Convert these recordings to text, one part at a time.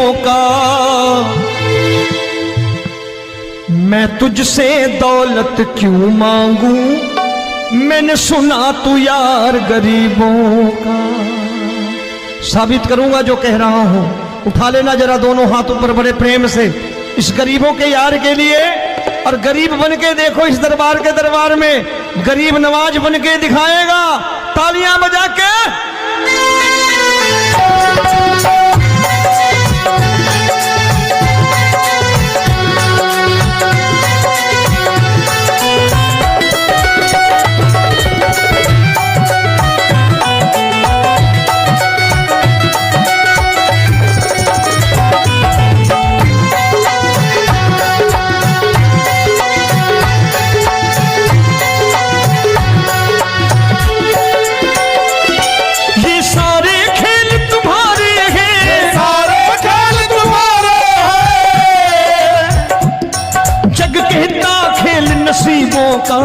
नसीबों का। मैं तुझसे दौलत क्यों मांगू, मैंने सुना तू यार गरीबों का। साबित करूंगा जो कह रहा हूं। उठा लेना जरा दोनों हाथ ऊपर बड़े प्रेम से इस गरीबों के यार के लिए। और गरीब बन के देखो इस दरबार के दरबार में गरीब नवाज बन के दिखाएगा, तालियां बजा के। नसीबों का।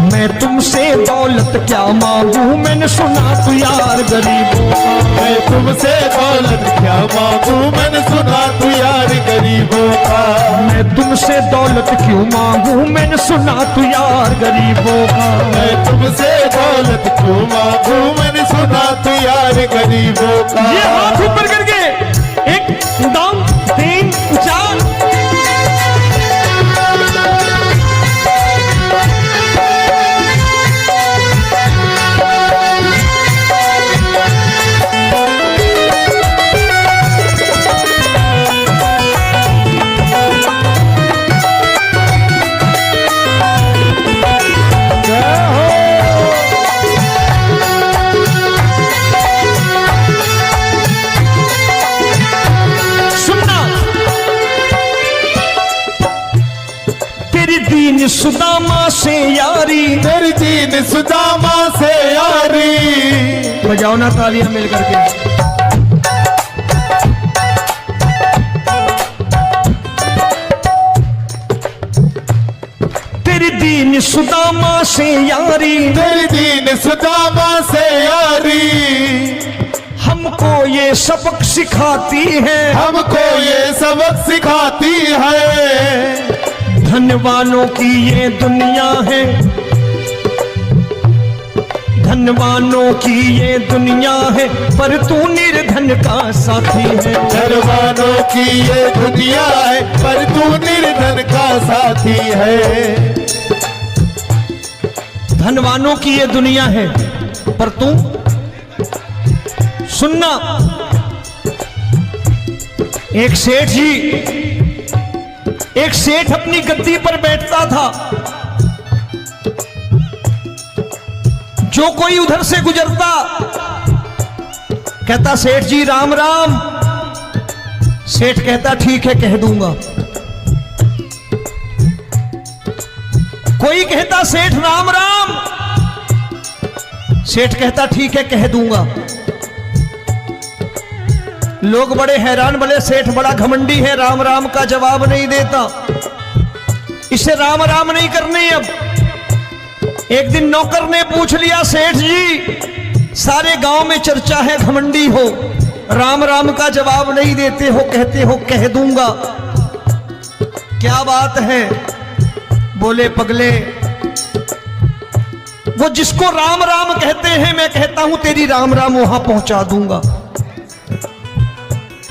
मैं तुमसे दौलत क्या मांगू, मैंने सुना तू यार गरीबों का। मैं तुमसे दौलत क्या मांगू, मैंने सुना तू यार गरीबों का। मैं तुमसे दौलत क्यों मांगू, मैंने सुना तू यार गरीबों का। मैं तुमसे दौलत क्यों मांगू, मैंने सुना तू यार गरीबों का। ये हाथ ऊपर करके 1 2 3 4। सुदामा से यारी, तेरी दीन सुदामा से यारी। बजाओ ना तालियां मिल करके। तेरी दीन सुदामा से यारी, तेरी दीन सुदामा से यारी। हमको ये सबक सिखाती है, हमको ये सबक सिखाती है। धनवानों की ये दुनिया है, धनवानों की ये दुनिया है, पर तू निर्धन का साथी है। धनवानों की ये दुनिया है, पर तू निर्धन का साथी है। धनवानों की ये दुनिया है, पर तू सुनना। एक सेठ जी, एक सेठ अपनी गद्दी पर बैठता था। जो कोई उधर से गुजरता कहता सेठ जी राम राम। सेठ कहता ठीक है कह दूंगा। कोई कहता सेठ राम राम। सेठ कहता ठीक है कह दूंगा। लोग बड़े हैरान, बोले सेठ बड़ा घमंडी है, राम राम का जवाब नहीं देता, इसे राम राम नहीं करनी। अब एक दिन नौकर ने पूछ लिया सेठ जी सारे गांव में चर्चा है घमंडी हो, राम राम का जवाब नहीं देते हो, कहते हो कह दूंगा, क्या बात है? बोले पगले वो जिसको राम राम कहते हैं मैं कहता हूं तेरी राम राम वहां पहुंचा दूंगा।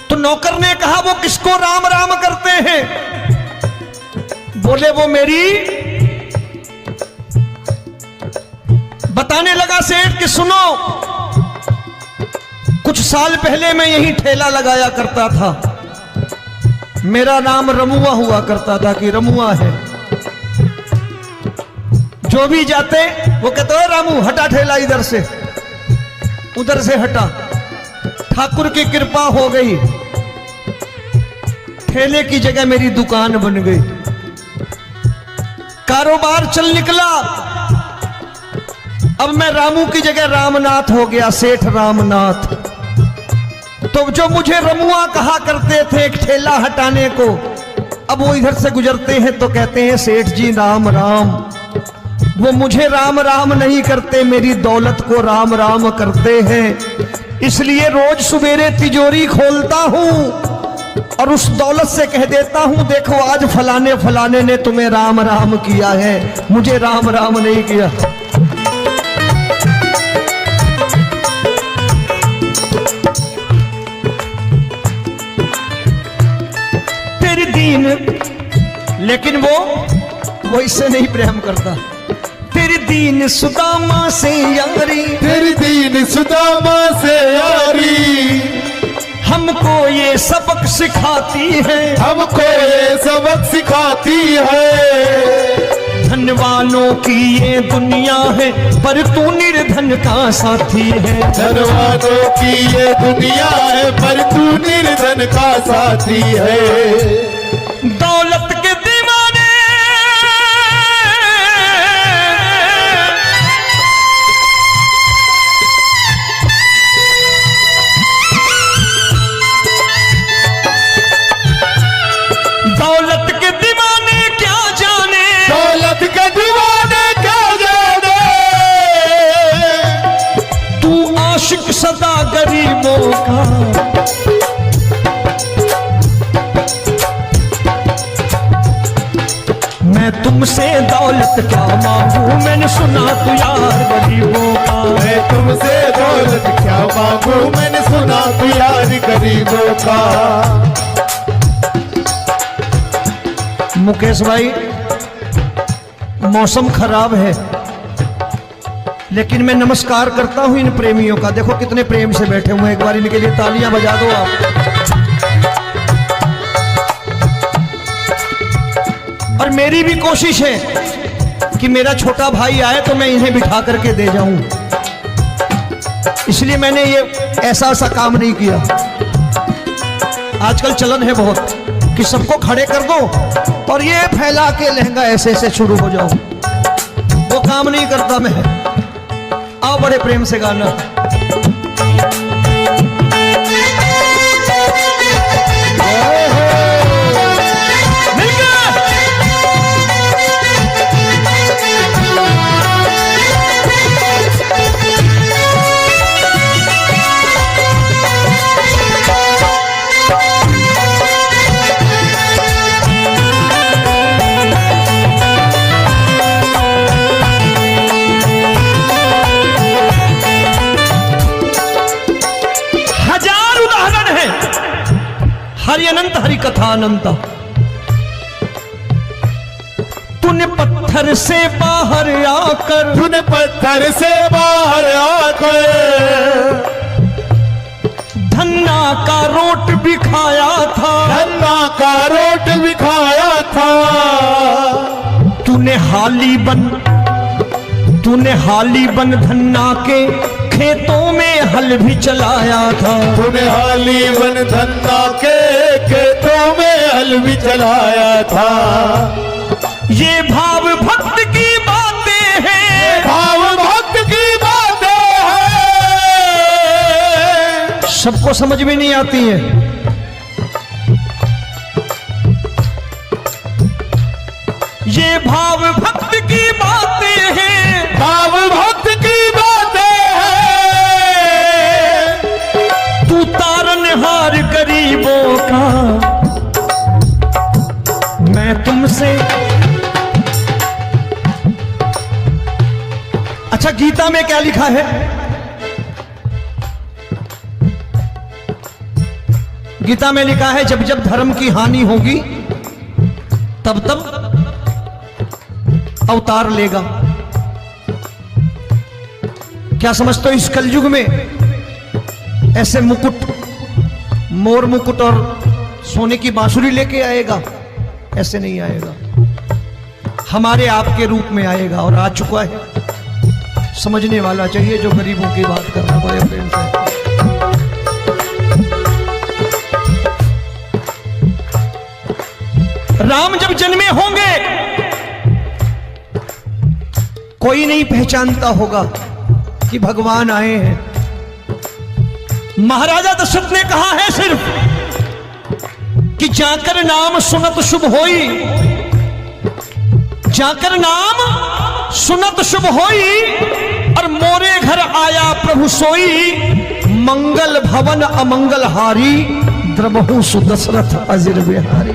तो नौकर ने कहा वो किसको राम राम करते हैं? बोले वो मेरी। बताने लगा सेठ कि सुनो, कुछ साल पहले मैं यही ठेला लगाया करता था, मेरा नाम रमुआ हुआ करता था कि रमुआ है। जो भी जाते वो कहते हो रामू हटा ठेला इधर से, उधर से हटा। ठाकुर की कृपा हो गई, ठेले की जगह मेरी दुकान बन गई, कारोबार चल निकला। अब मैं रामू की जगह रामनाथ हो गया, सेठ रामनाथ। तो जो मुझे रमुआ कहा करते थे एक ठेला हटाने को, अब वो इधर से गुजरते हैं तो कहते हैं सेठ जी राम राम। वो मुझे राम राम नहीं करते, मेरी दौलत को राम राम करते हैं। इसलिए रोज सवेरे तिजोरी खोलता हूं और उस दौलत से कह देता हूं, देखो आज फलाने फलाने ने तुम्हें राम राम किया है, मुझे राम राम नहीं किया। तेरी दीन, लेकिन वो इससे नहीं प्रेम करता। तेरी दीन सुदामा से यारी, तेरी दीन सुदामा से यारी, हमको ये सबक सिखाती है, हमको ये सबक सिखाती है। धन वालों की ये दुनिया है, पर तू निर्धन का साथी है। धन वालों की ये दुनिया है, पर तू निर्धन का साथी है। दौलत के दीवाने दौलत के दीवाने क्या जाने, दौलत के दीवाने क्या जाने, तू आशिक सदा गरीबों का। मैं तुमसे दौलत क्या मांगू, मैंने सुना तू यार गरीबों का। मैं तुमसे दौलत क्या मांगू, मैंने सुना तू यार गरीबों का। मुकेश भाई, मौसम खराब है, लेकिन मैं नमस्कार करता हूं इन प्रेमियों का। देखो कितने प्रेम से बैठे हुए हैं, एक बार इनके लिए तालियां बजा दो आप। और मेरी भी कोशिश है कि मेरा छोटा भाई आए तो मैं इन्हें बिठा करके दे जाऊं, इसलिए मैंने ये ऐसा काम नहीं किया। आजकल चलन है बहुत कि सबको खड़े कर दो और ये फैला के लहंगा ऐसे ऐसे शुरू हो जाओ, वो काम नहीं करता मैं। आओ बड़े प्रेम से गाना। हरि अनंत हरि कथा अनंत। तूने पत्थर से बाहर आकर, तूने पत्थर से बाहर आकर धन्ना का रोट भी खाया था, धन्ना का रोट भी खाया था। तूने हाली बन धन्ना के खेतों में हल भी चलाया था। तूने हाली बन धन्ना के खेतों में हल भी चलाया था। ये भाव भक्त की बातें हैं, भाव भक्त की बातें हैं, सबको समझ में नहीं आती है। ये भाव भक्त की बातें हैं, भाव भक्त की बातें हैं। तू तारनहार गरीबों का, मैं तुमसे। अच्छा, गीता में क्या लिखा है? गीता में लिखा है, जब जब धर्म की हानि होगी तब तब अवतार लेगा। क्या समझते हो, इस कलयुग में ऐसे मुकुट, मोर मुकुट और सोने की बांसुरी लेके आएगा? ऐसे नहीं आएगा, हमारे आपके रूप में आएगा और आ चुका है। समझने वाला चाहिए जो गरीबों की बात करना बड़े प्रेम से। राम जब जन्मे होंगे कोई नहीं पहचानता होगा कि भगवान आए हैं। महाराजा दशरथ ने कहा है सिर्फ कि जाकर नाम सुनत शुभ होई, जाकर नाम सुनत शुभ होई और मोरे घर आया प्रभु सोई, मंगल भवन अमंगल हारी, द्रबहु सुदशरथ अजिर बिहारी।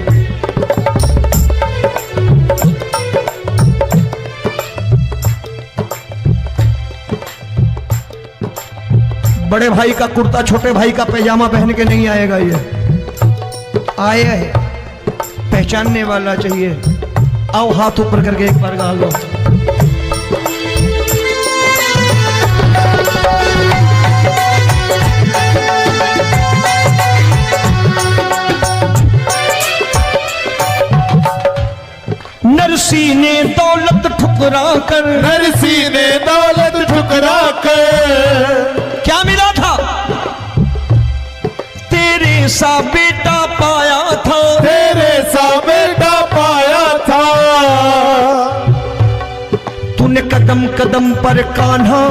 बड़े भाई का कुर्ता छोटे भाई का पैजामा पहन के नहीं आएगा, ये आया है पहचानने वाला चाहिए। आओ हाथ ऊपर करके एक बार गा लो। नरसी ने दौलत ठुकरा कर, नरसी ने दौलत ठुकरा कर, क्या मिला था? तेरे सा बेटा पाया था, तेरे सा बेटा पाया था। तूने कदम कदम पर कान्हा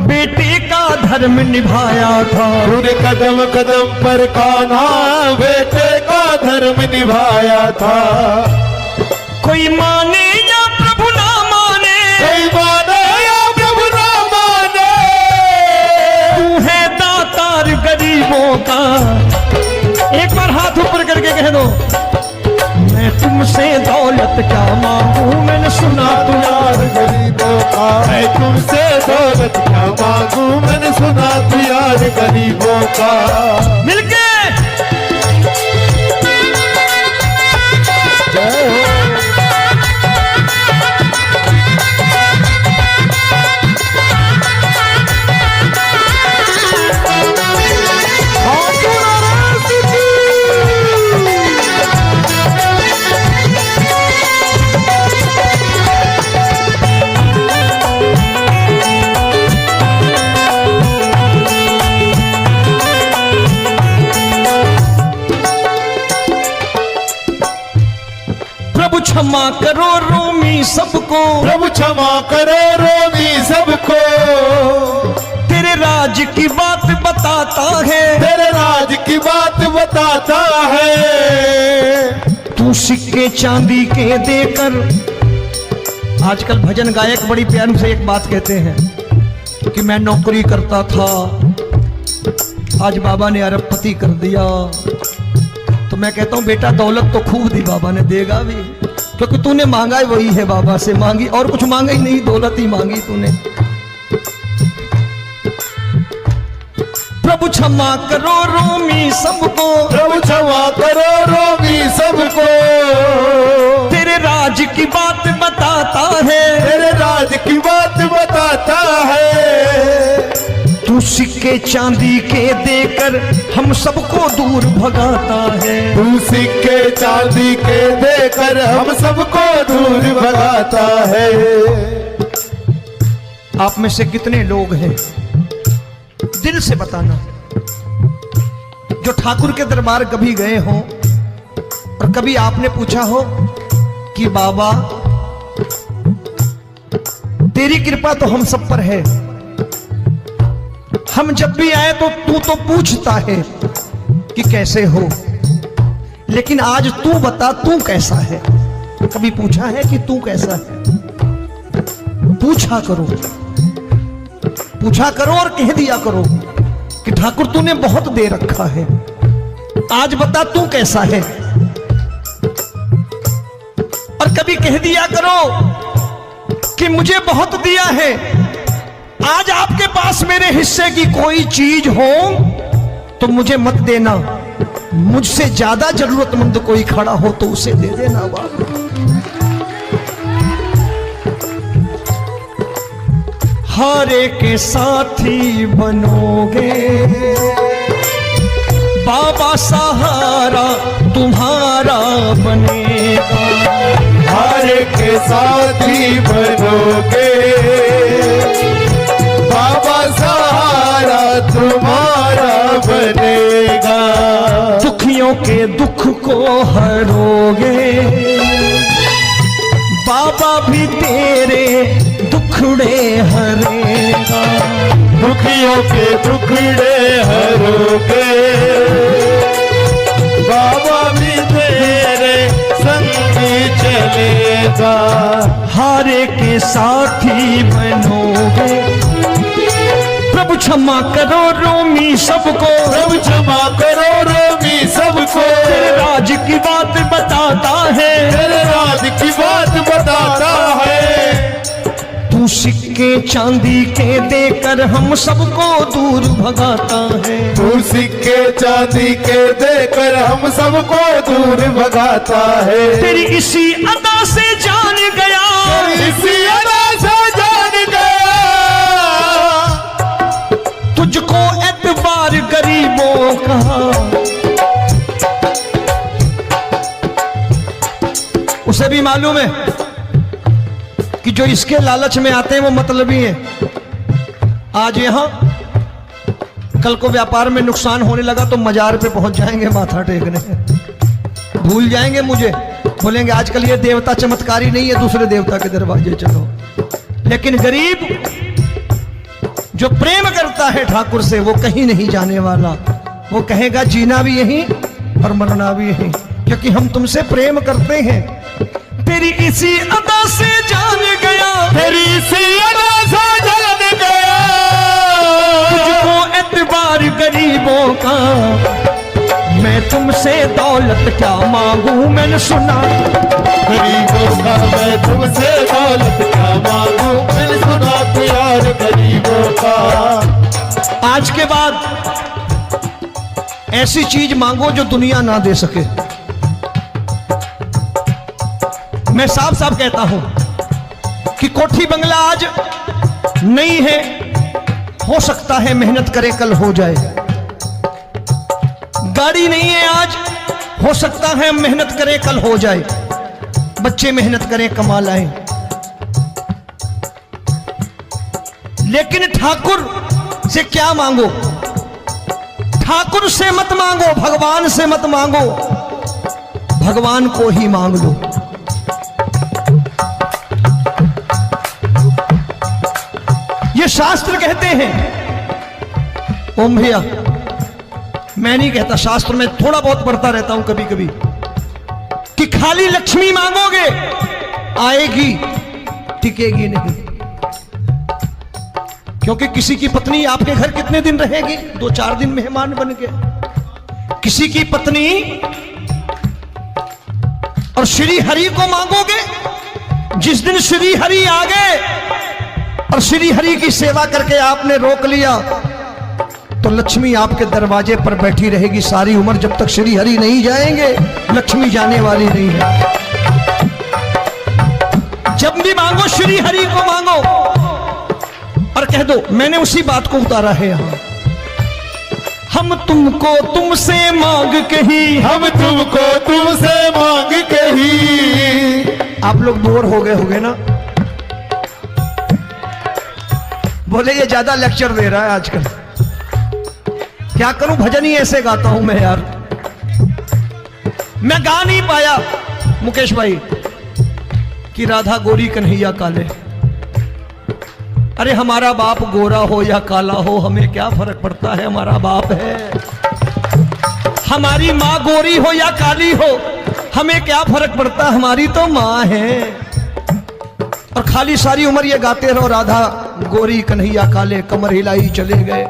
बेटे का धर्म निभाया था, तूने कदम कदम पर कान्हा बेटे का धर्म निभाया था। कोई माने या प्रभु ना माने, कोई माने या प्रभु ना माने, तू है दातार गरीबों का। एक बार हाथ ऊपर करके कह दो, मैं तुमसे दौलत क्या मांगू, मैंने सुना तू यार गरीबों का। मैं तुमसे दौलत क्या मांगू, मैंने सुना तू यार गरीबों का। मिलके क्षमा करो रोमी सबको, प्रभु क्षमा करो रोमी सबको। तेरे राज की बात बताता है, तेरे राज की बात बताता है। तू सिक्के चांदी के देकर, आजकल भजन गायक बड़ी प्यार से एक बात कहते हैं कि मैं नौकरी करता था, आज बाबा ने अरबपति कर दिया। तो मैं कहता हूं बेटा दौलत तो खूब दी बाबा ने, देगा भी, क्योंकि तूने मांगा वही है बाबा से मांगी, और कुछ मांगा ही नहीं, दौलत ही मांगी तूने। प्रभु क्षमा करो रोमी सबको, प्रभु क्षमा करो रोमी सबको। तेरे राज की बात बताता है, तेरे राज की बात बताता है। तू सिक्के चांदी के देकर हम सबको दूर भगाता है, तू सिक्के चांदी के देकर हम सबको दूर भगाता है। आप में से कितने लोग हैं, दिल से बताना, जो ठाकुर के दरबार कभी गए हो और कभी आपने पूछा हो कि बाबा तेरी कृपा तो हम सब पर है, हम जब भी आए तो तू तो पूछता है कि कैसे हो, लेकिन आज तू बता तू कैसा है। कभी पूछा है कि तू कैसा है? पूछा करो, पूछा करो और कह दिया करो कि ठाकुर तूने बहुत दे रखा है, आज बता तू कैसा है। और कभी कह दिया करो कि मुझे बहुत दिया है, आज आपके पास मेरे हिस्से की कोई चीज हो तो मुझे मत देना, मुझसे ज्यादा जरूरतमंद कोई खड़ा हो तो उसे दे देना बाबा। हारे के साथी बनोगे बाबा, सहारा तुम्हारा बनेगा। हारे के साथी बनोगे बाबा, सहारा तुम्हारा बनेगा। दुखियों के दुख को हरोगे बाबा, भी तेरे दुखड़े हरेगा। दुखियों के दुखड़े हरोगे बाबा, भी तेरे संग चलेगा। का। हारे के साथी बनोगे, प्रभु क्षमा करो रोमी सबको, प्रभु क्षमा करो रोमी सबको। तेरे राज की बात बताता है, तेरे राज की बात बताता है। तू सिक्के चांदी के देकर हम सबको दूर भगाता है। तू सिक्के चांदी के देकर हम सबको दूर भगाता है। तेरी इसी अदा से जान गया, इसी अदा से जान गया, तुझको एतबार गरीबों का। उसे भी मालूम है कि जो इसके लालच में आते हैं वो मतलबी हैं। आज यहां कल को व्यापार में नुकसान होने लगा तो मजार पे पहुंच जाएंगे माथा टेकने, भूल जाएंगे मुझे, बोलेंगे आजकल ये देवता चमत्कारी नहीं है, दूसरे देवता के दरवाजे चलो। लेकिन गरीब जो प्रेम करता है ठाकुर से वो कहीं नहीं जाने वाला, वो कहेगा जीना भी यहीं और मरना भी यहीं, क्योंकि हम तुमसे प्रेम करते हैं। तेरी इसी अदा से जान गया, तेरी इसी अदा से जान गया, तुझको एतबार गरीबों का। मैं तुमसे दौलत क्या मांगू, मैंने सुना गरीबों का। मैं तुमसे दौलत क्या मांगू, मैंने सुना प्यार गरीबों का। आज के बाद ऐसी चीज मांगो जो दुनिया ना दे सके। मैं साफ साफ कहता हूं कि कोठी बंगला आज नहीं है, हो सकता है मेहनत करे कल हो जाए। गाड़ी नहीं है आज, हो सकता है मेहनत करें कल हो जाए। बच्चे मेहनत करें कमा लाएं, लेकिन ठाकुर से क्या मांगो? ठाकुर से मत मांगो, भगवान से मत मांगो, भगवान को ही मांग लो। ये शास्त्र कहते हैं। ओम भैया, मैं नहीं कहता, शास्त्र में थोड़ा बहुत पढ़ता रहता हूं कभी कभी, कि खाली लक्ष्मी मांगोगे आएगी, टिकेगी नहीं। क्योंकि किसी की पत्नी आपके घर कितने दिन रहेगी? 2-4 दिन मेहमान बन के। किसी की पत्नी और श्री हरि को मांगोगे, जिस दिन श्री हरि आ गए और श्री हरि की सेवा करके आपने रोक लिया तो लक्ष्मी आपके दरवाजे पर बैठी रहेगी सारी उम्र। जब तक श्री हरि नहीं जाएंगे लक्ष्मी जाने वाली नहीं है। जब भी मांगो श्री हरि को मांगो और कह दो मैंने उसी बात को उतारा है यहां। हम तुमको तुमसे मांग कही, हम तुमको तुमसे मांग कही। आप लोग बोर हो गए होंगे ना, बोले ये ज्यादा लेक्चर दे रहा है आजकल। क्या करूं, भजन ही ऐसे गाता हूं मैं यार। मैं गा नहीं पाया मुकेश भाई कि राधा गोरी कन्हैया काले। अरे हमारा बाप गोरा हो या काला हो हमें क्या फर्क पड़ता है, हमारा बाप है। हमारी माँ गोरी हो या काली हो हमें क्या फर्क पड़ता, हमारी तो माँ है। और खाली सारी उम्र ये गाते रहो राधा गोरी कन्हैया काले, कमर हिलाई चले गए।